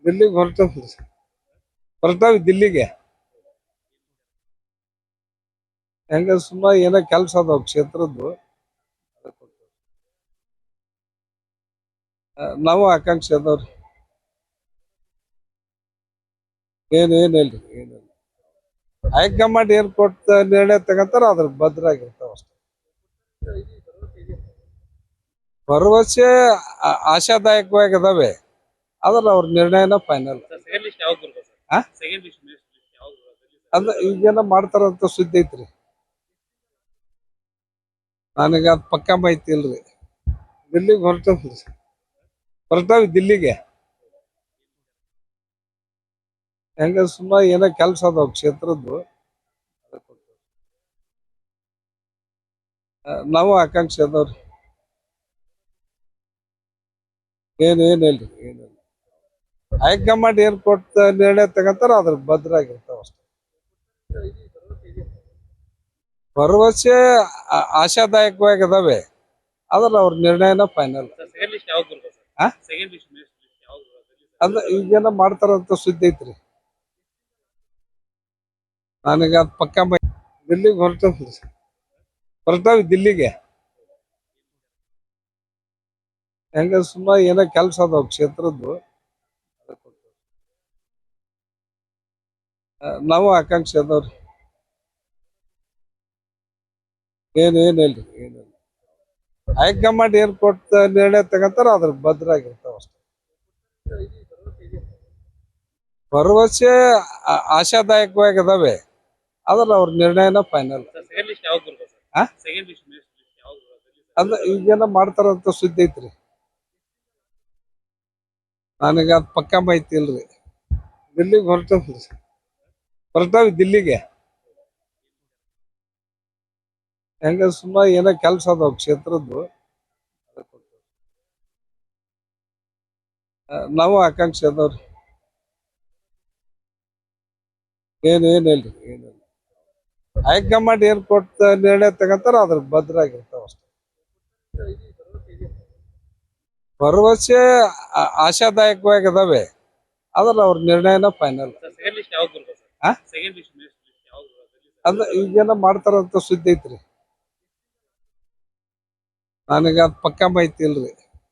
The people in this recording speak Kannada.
ದಿಲ್ಲಿಗೆ ಹೊರಟಾವಿ ದಿಲ್ಲಿಗೆ. ಹೆಂಗ ಸುಮ್ಮ ಏನೋ ಕೆಲ್ಸ ಅದಾವ ಕ್ಷೇತ್ರದ್ದು. ನಾವು ಆಕಾಂಕ್ಷಿ ಅದಾವ್ರಿ. ಏನಿಲ್ರಿ ಏನಿಲ್ಲ. ಹೈಕಮಾಂಡ್ ಏನ್ ಕೊಟ್ಟ ನಿರ್ಣಯ ತಗಂತಾರ ಅದ್ರ ಭದ್ರಾಗಿರ್ತಾವ ಅಷ್ಟೇ. ಭರವಸೆ ಆಶಾದಾಯಕವಾಗಿ ಅದಾವೆ, ಆದ್ರೆ ಅವ್ರ ನಿರ್ಣಯನ ಫೈನಲ್. ಅದ ಈಗೇನ ಮಾಡ್ತಾರಂತ ಸುದ್ದಿ ಐತ್ರಿ, ನನಗ ಅದ್ ಪಕ್ಕಾ ಮಾಹಿತಿ ಇಲ್ರಿ. ದಿಲ್ಲಿಗೆ ಹೊರಟಾವಿ ದಿಲ್ಲಿಗೆ. ಹೆಂಗ ಸುಮ್ಮ ಏನೋ ಕೆಲ್ಸ ಅದಾವ ಕ್ಷೇತ್ರದ್ದು. ನಾವು ಆಕಾಂಕ್ಷಿ ಅದಾವ್ರಿ. ಏನಿಲ್ರಿ ಏನಿಲ್ಲ. ಹೈಕಮಾಂಡ್ ಏನ್ ಕೊಟ್ಟ ನಿರ್ಣಯ ತಗಂತಾರ ಅದ್ರ ಭದ್ರಾಗಿರ್ತಾವ ಅಷ್ಟೇ. ಭರವಸೆ ಆಶಾದಾಯಕವಾಗಿ ಅದಾವೆ, ಆದ್ರೆ ಅವ್ರ ನಿರ್ಣಯನ ಫೈನಲ್. ಅದ ಈಗೇನ ಮಾಡ್ತಾರಂತ ಸುದ್ದಿ ಐತ್ರಿ, ನನಗ ಅದ್ ಪಕ್ಕಾ ಮಾಹಿತಿ. ದಿಲ್ಲಿಗೆ ಹೊರಟಾವಿ ದಿಲ್ಲಿಗೆ. ಹೆಂಗ ಸುಮ್ಮ ಏನೋ ಕೆಲ್ಸ ಅದಾವ ಕ್ಷೇತ್ರದ್ದು. ನಾವು ಆಕಾಂಕ್ಷಿ ಅದಾವ್ರಿ. ಏನಿಲ್ರಿ ಏನಿಲ್ಲ. ಹೈಕಮಾಂಡ್ ಏನ್ ಕೊಟ್ಟ ನಿರ್ಣಯ ತಗಂತಾರ ಅದ್ರ ಭದ್ರಾಗಿರ್ತಾವ ಅಷ್ಟೇ. ಭರವಸೆ ಆಶಾದಾಯಕವಾಗಿ ಅದಾವೆ, ಆದ್ರೆ ಅವ್ರ ನಿರ್ಣಯನ ಫೈನಲ್. ಅದ ಈಗೇನ ಮಾಡ್ತಾರಂತ ಸುದ್ದಿ ಐತ್ರಿ, ನನಗ ಅದ್ ಪಕ್ಕಾ ಮಾಹಿತಿ ಇಲ್ರಿ. ದಿಲ್ಲಿಗೆ ಹೊರಟಾವಿ ದಿಲ್ಲಿಗೆ. ಹೆಂಗ ಸುಮ್ಮ ಏನೋ ಕೆಲ್ಸ ಅದಾವ ಕ್ಷೇತ್ರದ್ದು. ನಾವು ಆಕಾಂಕ್ಷಿ ಅದಾವ್ರಿ. ಏನಿಲ್ರಿ ಏನಿಲ್ಲ. ಹೈಕಮಾಂಡ್ ಏನ್ ಕೊಟ್ಟ ನಿರ್ಣಯ ತಗಂತಾರ ಅದ್ರ ಭದ್ರಾಗಿರ್ತಾವ ಅಷ್ಟೇ. ಭರವಸೆ ಆಶಾದಾಯಕವಾಗಿ ಅದಾವೆ, ಆದ್ರೆ ಅವ್ರ ನಿರ್ಣಯನ ಫೈನಲ್. ಅದ ಈಗೇನ ಮಾಡ್ತಾರಂತ ಸುದ್ದಿ ಐತ್ರಿ, ನನಗ ಅದ್ ಪಕ್ಕಾ ಮಾಹಿತಿ ಇಲ್ರಿ.